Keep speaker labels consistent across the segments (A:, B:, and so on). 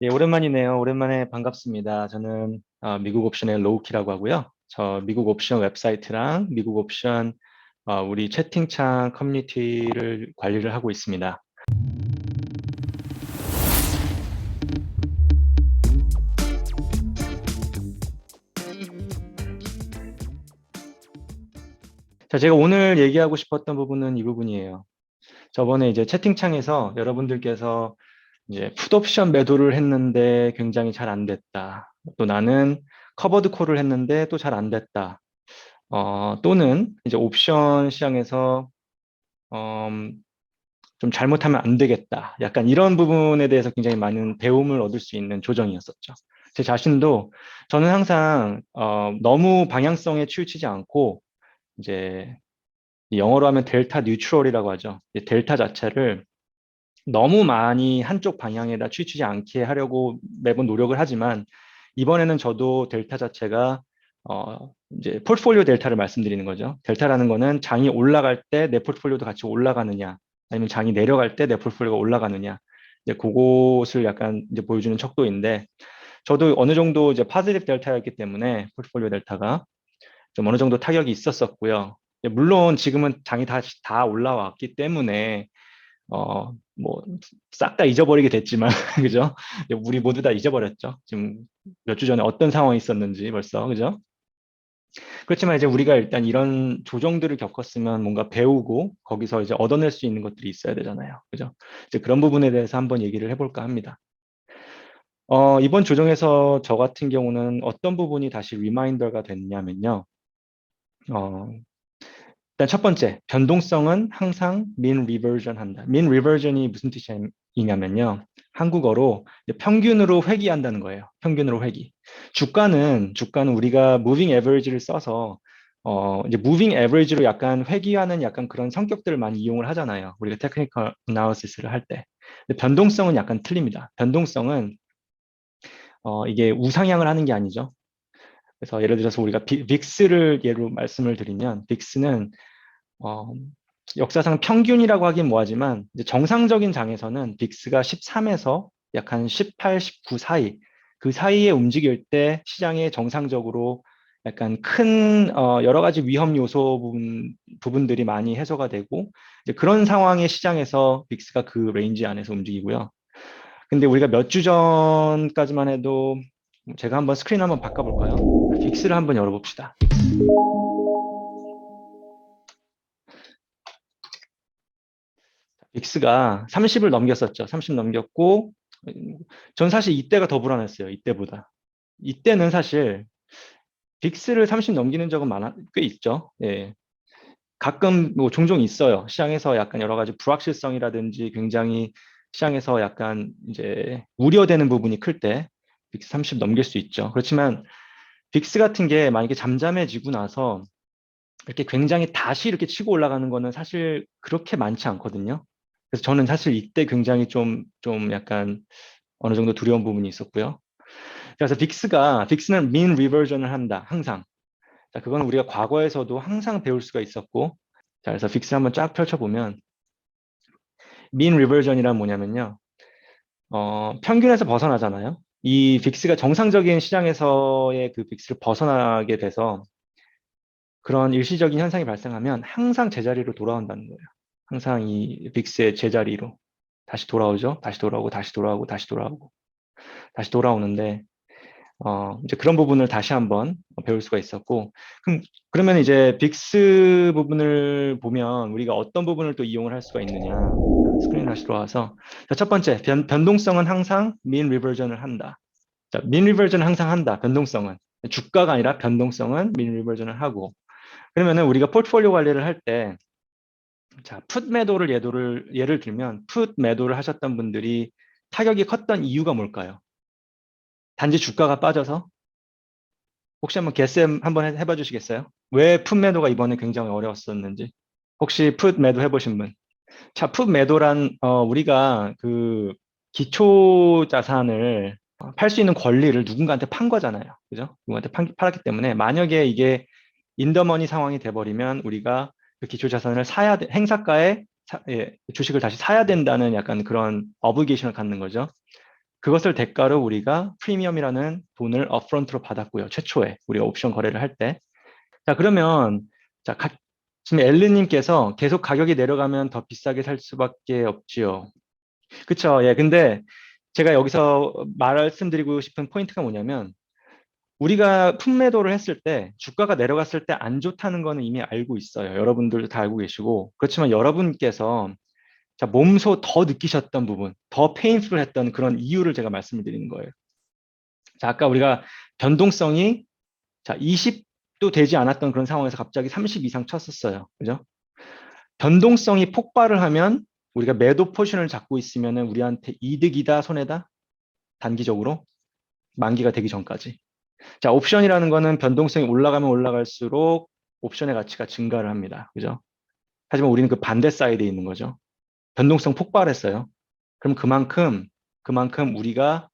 A: 예, 오랜만이네요. 오랜만에 반갑습니다. 저는 미국 옵션의 로우키라고 하고요. 저 미국 옵션 웹사이트랑 미국 옵션 우리 채팅창 커뮤니티를 관리를 하고 있습니다. 자, 제가 오늘 얘기하고 싶었던 부분은 이 부분이에요. 저번에 이제 채팅창에서 여러분들께서 이제 풋옵션 매도를 했는데 굉장히 잘 안 됐다. 또 나는 커버드 콜을 했는데 또 잘 안 됐다. 또는 이제 옵션 시장에서 음, 좀 잘못하면 안 되겠다. 약간 이런 부분에 대해서 굉장히 많은 배움을 얻을 수 있는 조정이었었죠. 제 자신도 저는 항상 너무 방향성에 치우치지 않고 이제 영어로 하면 델타 뉴트럴이라고 하죠. 이 델타 자체를 너무 많이 한쪽 방향에다 치우치지 않게 하려고 매번 노력을 하지만 이번에는 저도 델타 자체가 이제 포트폴리오 델타를 말씀드리는 거죠. 델타라는 거는 장이 올라갈 때 내 포트폴리오도 같이 올라가느냐, 아니면 장이 내려갈 때 내 포트폴리오가 올라가느냐, 이제 그것을 약간 이제 보여주는 척도인데, 저도 어느 정도 이제 파지티브 델타였기 때문에 포트폴리오 델타가 좀 어느 정도 타격이 있었었고요. 물론 지금은 장이 다 올라왔기 때문에 뭐, 싹 다 잊어버리게 됐지만, 그죠? 우리 모두 다 잊어버렸죠. 지금 몇 주 전에 어떤 상황이 있었는지 벌써, 그죠? 그렇지만 이제 우리가 일단 이런 조정들을 겪었으면 뭔가 배우고 거기서 이제 얻어낼 수 있는 것들이 있어야 되잖아요. 그죠? 이제 그런 부분에 대해서 한번 얘기를 해볼까 합니다. 이번 조정에서 저 같은 경우는 어떤 부분이 다시 리마인더가 됐냐면요. 어, 일단 첫 번째, 변동성은 항상 mean reversion 한다. mean reversion이 무슨 뜻이냐면요. 한국어로 이제 평균으로 회귀한다는 거예요. 평균으로 회귀. 주가는 우리가 moving average를 써서 이제 moving average로 약간 회귀하는 약간 그런 성격들을 많이 이용을 하잖아요. 우리가 테크니컬 애나리시스를 할 때. 근데 변동성은 약간 틀립니다. 변동성은 이게 우상향을 하는 게 아니죠. 그래서 예를 들어서 우리가 빅스를 예로 말씀을 드리면 빅스는 어, 역사상 평균이라고 하긴 뭐하지만 이제 정상적인 장에서는 빅스가 13에서 약 한 18, 19 사이 그 사이에 움직일 때 시장에 정상적으로 약간 큰 여러 가지 위험 요소 부분들이 많이 해소가 되고 이제 그런 상황의 시장에서 빅스가 그 레인지 안에서 움직이고요. 근데 우리가 몇 주 전까지만 해도 제가 한번 스크린 한번 바꿔볼까요? 빅스를 한번 열어봅시다. 빅스가 30을 넘겼었죠. 30 넘겼고, 전 사실 이때가 더 불안했어요. 이때보다. 이때는 사실 빅스를 30 넘기는 적은 꽤 있죠. 예. 가끔 뭐 종종 있어요. 시장에서 약간 여러 가지 불확실성이라든지 굉장히 시장에서 약간 이제 우려되는 부분이 클 때 빅스 30 넘길 수 있죠. 그렇지만 빅스 같은 게 만약에 잠잠해지고 나서 이렇게 굉장히 다시 이렇게 치고 올라가는 거는 사실 그렇게 많지 않거든요. 그래서 저는 사실 이때 굉장히 좀 약간 어느 정도 두려운 부분이 있었고요. 그래서 빅스는 mean reversion을 한다. 항상. 자, 그건 우리가 과거에서도 항상 배울 수가 있었고, 자, 그래서 빅스 한번 쫙 펼쳐보면, mean reversion이란 뭐냐면요. 평균에서 벗어나잖아요. 이 빅스가 정상적인 시장에서의 그 빅스를 벗어나게 돼서 그런 일시적인 현상이 발생하면 항상 제자리로 돌아온다는 거예요. 항상 이 빅스의 제자리로 다시 돌아오죠. 다시 돌아오고, 다시 돌아오고, 다시 돌아오고, 다시 돌아오는데, 이제 그런 부분을 다시 한번 배울 수가 있었고, 그러면 이제 빅스 부분을 보면 우리가 어떤 부분을 또 이용을 할 수가 있느냐. 스크린 다시 들어와서. 자, 첫 번째, 변동성은 항상 mean reversion을 한다. 자, mean reversion을 항상 한다. 변동성은. 주가가 아니라 변동성은 mean reversion을 하고. 그러면은 우리가 포트폴리오 관리를 할 때, 자, 풋 매도를 예를 들면, 풋 매도를 하셨던 분들이 타격이 컸던 이유가 뭘까요? 단지 주가가 빠져서? 혹시 한번 개쌤 한번 해봐 주시겠어요? 왜 풋 매도가 이번에 굉장히 어려웠었는지. 혹시 풋 매도 해보신 분? 자, 풋 매도란, 우리가 그 기초 자산을 팔 수 있는 권리를 누군가한테 판 거잖아요. 그죠? 누군가한테 팔았기 때문에 만약에 이게 인더머니 상황이 돼버리면 우리가 그 기초 자산을 행사가에 주식을 다시 사야 된다는 약간 그런 어블게이션을 갖는 거죠. 그것을 대가로 우리가 프리미엄이라는 돈을 업프런트로 받았고요. 최초에 우리가 옵션 거래를 할 때. 자, 그러면 자, 지금 엘리님께서 계속 가격이 내려가면 더 비싸게 살 수밖에 없지요. 그쵸? 예, 근데 제가 여기서 말씀드리고 싶은 포인트가 뭐냐면 우리가 품매도를 했을 때 주가가 내려갔을 때 안 좋다는 거는 이미 알고 있어요. 여러분들도 다 알고 계시고 그렇지만 여러분께서 자, 몸소 더 느끼셨던 부분, 더 페인풀했던 그런 이유를 제가 말씀을 드리는 거예요. 자, 아까 우리가 변동성이 자, 20도 되지 않았던 그런 상황에서 갑자기 30 이상 쳤었어요. 그죠? 변동성이 폭발을 하면 우리가 매도 포지션을 잡고 있으면 우리한테 이득이다, 손해다? 단기적으로 만기가 되기 전까지. 자, 옵션이라는 거는 변동성이 올라가면 올라갈수록 옵션의 가치가 증가를 합니다. 그죠? 하지만 우리는 그 반대 사이드에 있는 거죠. 변동성 폭발했어요. 그럼 그만큼 우리가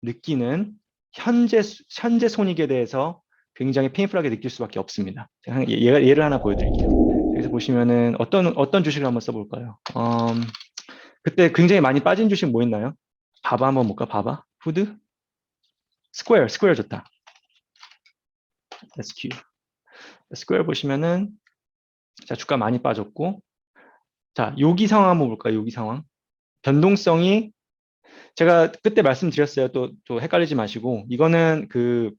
A: 느끼는 현재 손익에 대해서 굉장히 페인풀하게 느낄 수밖에 없습니다. 제가 예를 하나 보여드릴게요. 여기서 보시면은 어떤 주식을 한번 써볼까요? 그때 굉장히 많이 빠진 주식 뭐 있나요? 바바 한번 볼까? 바바? 푸드? 스퀘어 좋다. SQ. 스퀘어 보시면은 자, 주가 많이 빠졌고 자, 여기 상황 한번 볼까요? 여기 상황. 변동성이 제가 그때 말씀드렸어요. 또 헷갈리지 마시고 이거는 그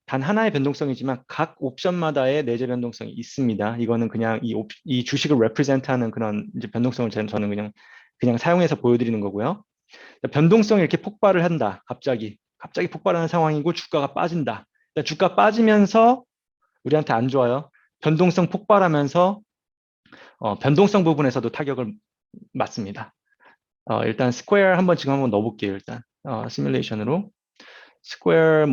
A: 단 하나의 변동성이지만 각 옵션마다의 내재 변동성이 있습니다. 이거는 그냥 이 주식을 represent하는 그런 이제 변동성을 저는 그냥 사용해서 보여드리는 거고요. 변동성이 이렇게 폭발을 한다. 갑자기 폭발하는 상황이고 주가가 빠진다. 주가 빠지면서 우리한테 안 좋아요. 변동성 폭발하면서 변동성 부분에서도 타격을 맞습니다. 일단 스퀘어 지금 한번 넣어볼게요. 일단 시뮬레이션으로 스퀘어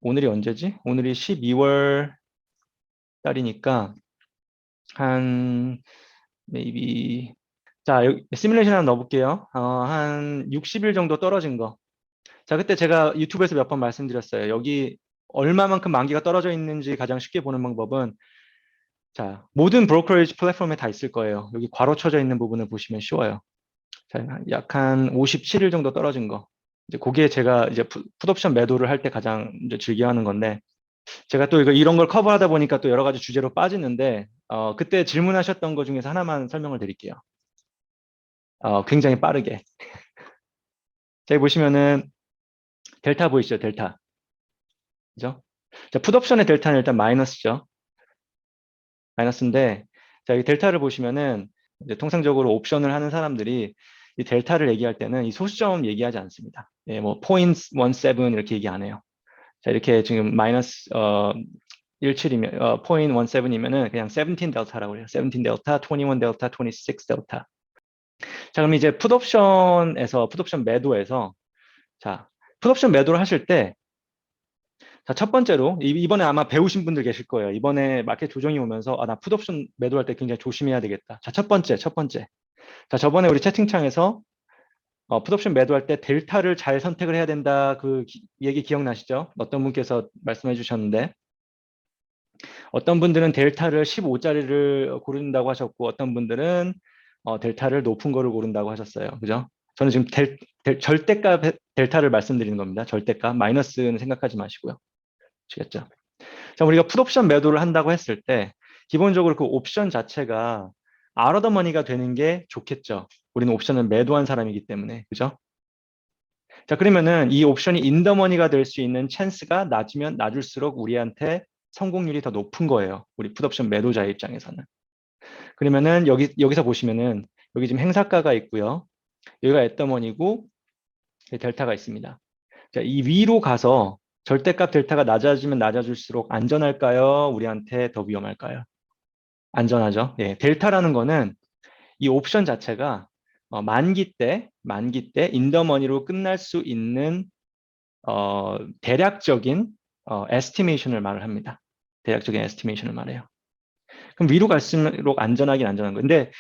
A: 오늘이 언제지? 오늘이 12월 달이니까 한 maybe 자, 여기 시뮬레이션 하나 넣어볼게요. 한 60일 정도 떨어진 거. 자, 그때 제가 유튜브에서 몇 번 말씀드렸어요. 여기 얼마만큼 만기가 떨어져 있는지 가장 쉽게 보는 방법은 자, 모든 브로커리지 플랫폼에 다 있을 거예요. 여기 괄호 쳐져 있는 부분을 보시면 쉬워요. 자, 약 한 57일 정도 떨어진 거. 이제 그게 제가 이제 풋옵션 매도를 할 때 가장 이제 즐겨하는 건데 제가 또 이런 걸 커버하다 보니까 또 여러 가지 주제로 빠지는데 그때 질문하셨던 것 중에서 하나만 설명을 드릴게요. 굉장히 빠르게. 자, 여기 보시면은 델타 보이시죠? 델타. 그죠? 자, 풋옵션의 델타는 일단 마이너스죠. 마이너스인데 자, 이 델타를 보시면은 이제 통상적으로 옵션을 하는 사람들이 이 델타를 얘기할 때는 이 소수점 얘기하지 않습니다. 예, 뭐 point 17 이렇게 얘기 안 해요. 자, 이렇게 지금 마이너스 17이면 point 17이면은 그냥 17 델타라고 해요. 17 델타, 21 델타, 26 델타. 자, 그럼 이제 풋옵션 매도에서 자, 풋옵션 매도를 하실 때 자, 첫 번째로 이번에 아마 배우신 분들 계실 거예요. 이번에 마켓 조정이 오면서 나 풋옵션 매도할 때 굉장히 조심해야 되겠다. 자, 첫 번째. 자, 저번에 우리 채팅창에서 풋옵션 매도할 때 델타를 잘 선택을 해야 된다. 그 얘기 기억나시죠? 어떤 분께서 말씀해 주셨는데 어떤 분들은 델타를 15짜리를 고른다고 하셨고 어떤 분들은 델타를 높은 거를 고른다고 하셨어요. 그죠? 저는 지금 절대값 델타를 말씀드리는 겁니다. 절대값. 마이너스는 생각하지 마시고요. 아시겠죠? 자, 우리가 풋옵션 매도를 한다고 했을 때 기본적으로 그 옵션 자체가 out of the money가 되는 게 좋겠죠. 우리는 옵션을 매도한 사람이기 때문에. 그죠? 자, 그러면은 이 옵션이 in the money가 될 수 있는 찬스가 낮으면 낮을수록 우리한테 성공률이 더 높은 거예요. 우리 풋옵션 매도자의 입장에서는. 그러면은 여기서 보시면은 여기 지금 행사가가 있고요. 여기가 at the money고 델타가 있습니다. 자, 이 위로 가서 절대값 델타가 낮아지면 낮아질수록 안전할까요? 우리한테 더 위험할까요? 안전하죠. 예, 델타라는 거는 이 옵션 자체가 만기 때 인더머니로 끝날 수 있는 대략적인 에스티메이션을 말을 합니다. 대략적인 에스티메이션을 말해요. 그럼 위로 갈수록 안전하긴 안전한 거. 근데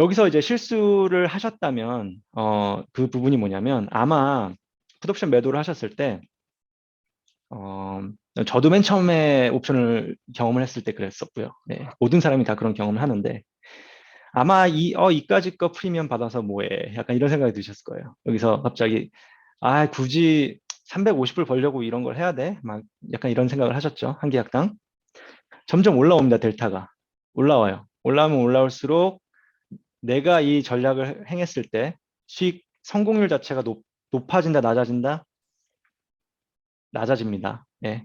A: 여기서 이제 실수를 하셨다면 그 부분이 뭐냐면 아마 풋옵션 매도를 하셨을 때 저도 맨 처음에 옵션을 경험을 했을 때 그랬었고요. 네, 모든 사람이 다 그런 경험을 하는데 아마 이까지 거 프리미엄 받아서 뭐해. 약간 이런 생각이 드셨을 거예요. 여기서 갑자기, 굳이 350불 벌려고 이런 걸 해야 돼? 막 약간 이런 생각을 하셨죠. 한 계약당. 점점 올라옵니다, 델타가. 올라와요. 올라오면 올라올수록 내가 이 전략을 행했을 때 수익 성공률 자체가 높아진다, 낮아진다? 낮아집니다. 예.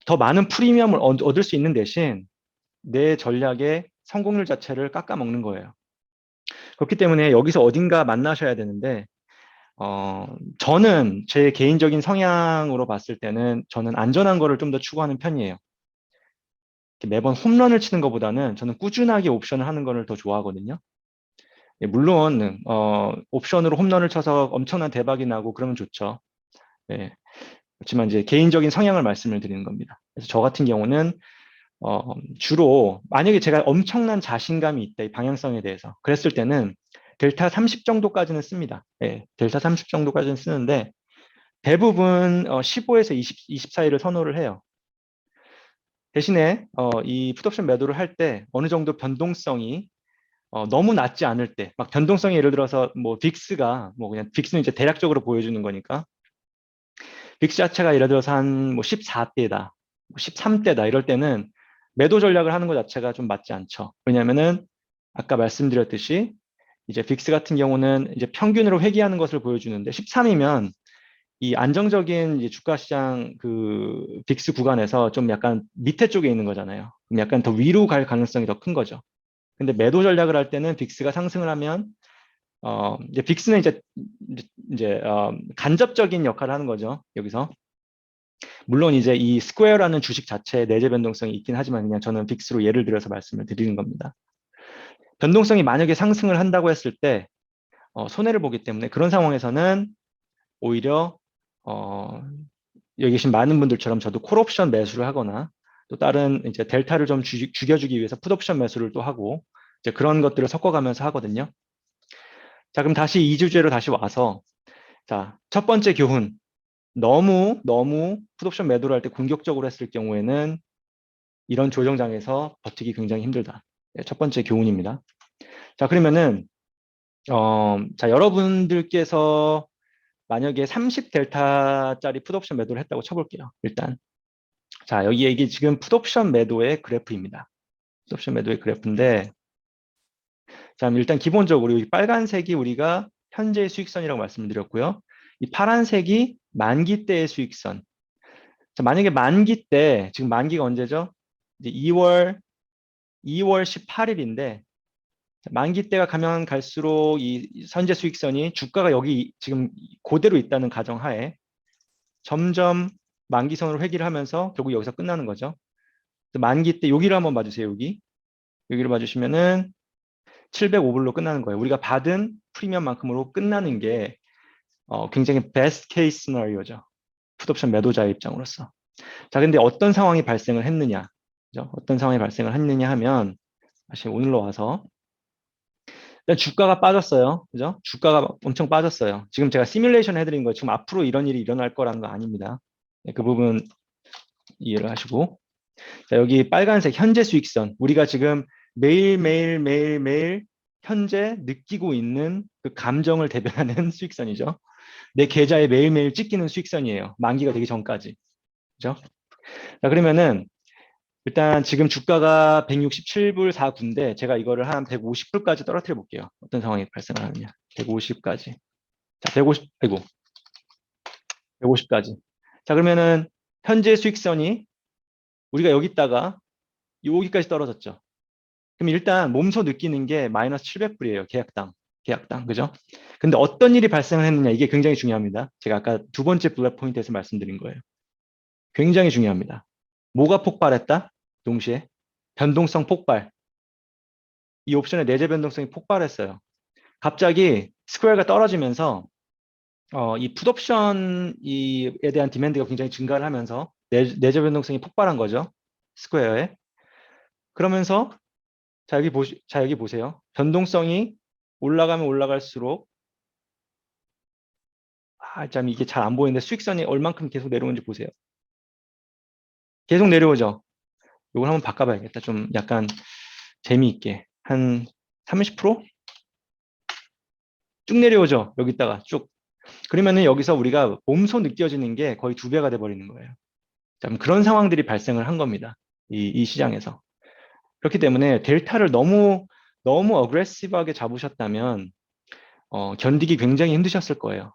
A: 더 많은 프리미엄을 얻을 수 있는 대신 내 전략의 성공률 자체를 깎아먹는 거예요. 그렇기 때문에 여기서 어딘가 만나셔야 되는데, 저는 제 개인적인 성향으로 봤을 때는 저는 안전한 거를 좀 더 추구하는 편이에요. 매번 홈런을 치는 것보다는 저는 꾸준하게 옵션을 하는 거를 더 좋아하거든요. 예, 물론 옵션으로 홈런을 쳐서 엄청난 대박이 나고 그러면 좋죠. 예, 그렇지만 이제 개인적인 성향을 말씀을 드리는 겁니다. 그래서 저 같은 경우는 주로 만약에 제가 엄청난 자신감이 있다, 이 방향성에 대해서 그랬을 때는 델타 30 정도까지는 씁니다. 예, 델타 30 정도까지는 쓰는데 대부분 15에서 20 사이를 선호를 해요. 대신에 이 풋옵션 매도를 할 때 어느 정도 변동성이 너무 낮지 않을 때, 막 변동성이 예를 들어서 뭐 빅스가 뭐 그냥 빅스는 이제 대략적으로 보여주는 거니까 빅스 자체가 예를 들어서 한 뭐 14대다, 13대다 이럴 때는 매도 전략을 하는 것 자체가 좀 맞지 않죠. 왜냐면은 아까 말씀드렸듯이 이제 빅스 같은 경우는 이제 평균으로 회귀하는 것을 보여주는데 13이면 이 안정적인 이제 주가 시장 그 빅스 구간에서 좀 약간 밑에 쪽에 있는 거잖아요. 그럼 약간 더 위로 갈 가능성이 더 큰 거죠. 근데 매도 전략을 할 때는 빅스가 상승을 하면 이제 빅스는 이제 간접적인 역할을 하는 거죠. 여기서 물론 이제 이 스퀘어라는 주식 자체에 내재 변동성이 있긴 하지만 그냥 저는 빅스로 예를 들어서 말씀을 드리는 겁니다. 변동성이 만약에 상승을 한다고 했을 때 손해를 보기 때문에 그런 상황에서는 오히려 어, 여기 계신 많은 분들처럼 저도 콜옵션 매수를 하거나 또 다른 이제 델타를 좀 죽여주기 위해서 풋옵션 매수를 또 하고 이제 그런 것들을 섞어가면서 하거든요. 자, 그럼 다시 이 주제로 다시 와서 자, 첫 번째 교훈. 너무 풋옵션 매도를 할 때 공격적으로 했을 경우에는 이런 조정장에서 버티기 굉장히 힘들다. 네, 첫 번째 교훈입니다. 자, 그러면은 자, 여러분들께서 만약에 30 델타짜리 풋옵션 매도를 했다고 쳐볼게요. 일단 자, 여기 이게 지금 풋옵션 매도의 그래프입니다. 풋옵션 매도의 그래프인데 자, 일단 기본적으로 이 빨간색이 우리가 현재 수익선이라고 말씀드렸고요. 이 파란색이 만기 때의 수익선. 자, 만약에 만기 때, 지금 만기가 언제죠? 이제 2월 18일인데, 만기 때가 가면 갈수록 이 현재 수익선이 주가가 여기 지금 그대로 있다는 가정하에 점점 만기선으로 회귀를 하면서 결국 여기서 끝나는 거죠. 만기 때 여기를 한번 봐주세요. 여기를 봐주시면은 705불로 끝나는 거예요. 우리가 받은 프리미엄만큼으로 끝나는 게 굉장히 베스트 케이스 시나리오죠. 풋옵션 매도자의 입장으로서. 자, 근데 어떤 상황이 발생을 했느냐? 그죠? 어떤 상황이 발생을 했느냐 하면 다시 오늘로 와서 일단 주가가 빠졌어요. 그죠? 주가가 엄청 빠졌어요. 지금 제가 시뮬레이션 해드린 거 지금 앞으로 이런 일이 일어날 거라는 거 아닙니다. 네, 그 부분 이해를 하시고 자, 여기 빨간색 현재 수익선 우리가 지금 매일 현재 느끼고 있는 그 감정을 대변하는 수익선이죠. 내 계좌에 매일매일 찍히는 수익선이에요. 만기가 되기 전까지. 그죠? 자, 그러면은 일단 지금 주가가 167불 4구인데 제가 이거를 한 150불까지 떨어뜨려 볼게요. 어떤 상황이 발생하느냐. 150까지. 자, 150, 아이고, 150까지. 자, 그러면은 현재 수익선이 우리가 여기다가 여기까지 떨어졌죠. 그럼 일단 몸소 느끼는 게 마이너스 700불이에요. 계약당. 그죠? 근데 어떤 일이 발생을 했느냐. 이게 굉장히 중요합니다. 제가 아까 두 번째 블랙 포인트에서 말씀드린 거예요. 굉장히 중요합니다. 뭐가 폭발했다? 동시에 변동성 폭발. 이 옵션의 내재 변동성이 폭발했어요. 갑자기 스퀘어가 떨어지면서 이 풋옵션에 대한 디맨드가 굉장히 증가를 하면서 내재 변동성이 폭발한 거죠. 스퀘어에. 그러면서 자, 여기 보세요. 변동성이 올라가면 올라갈수록 참 이게 잘 안 보이는데 수익선이 얼만큼 계속 내려오는지 보세요. 계속 내려오죠. 이걸 한번 바꿔봐야겠다. 좀 약간 재미있게. 한 30%? 쭉 내려오죠. 여기다가 쭉. 그러면은 여기서 우리가 몸소 느껴지는 게 거의 2배가 돼버리는 거예요. 참 그런 상황들이 발생을 한 겁니다. 이 시장에서. 그렇기 때문에 델타를 너무 어그레시브하게 잡으셨다면 견디기 굉장히 힘드셨을 거예요.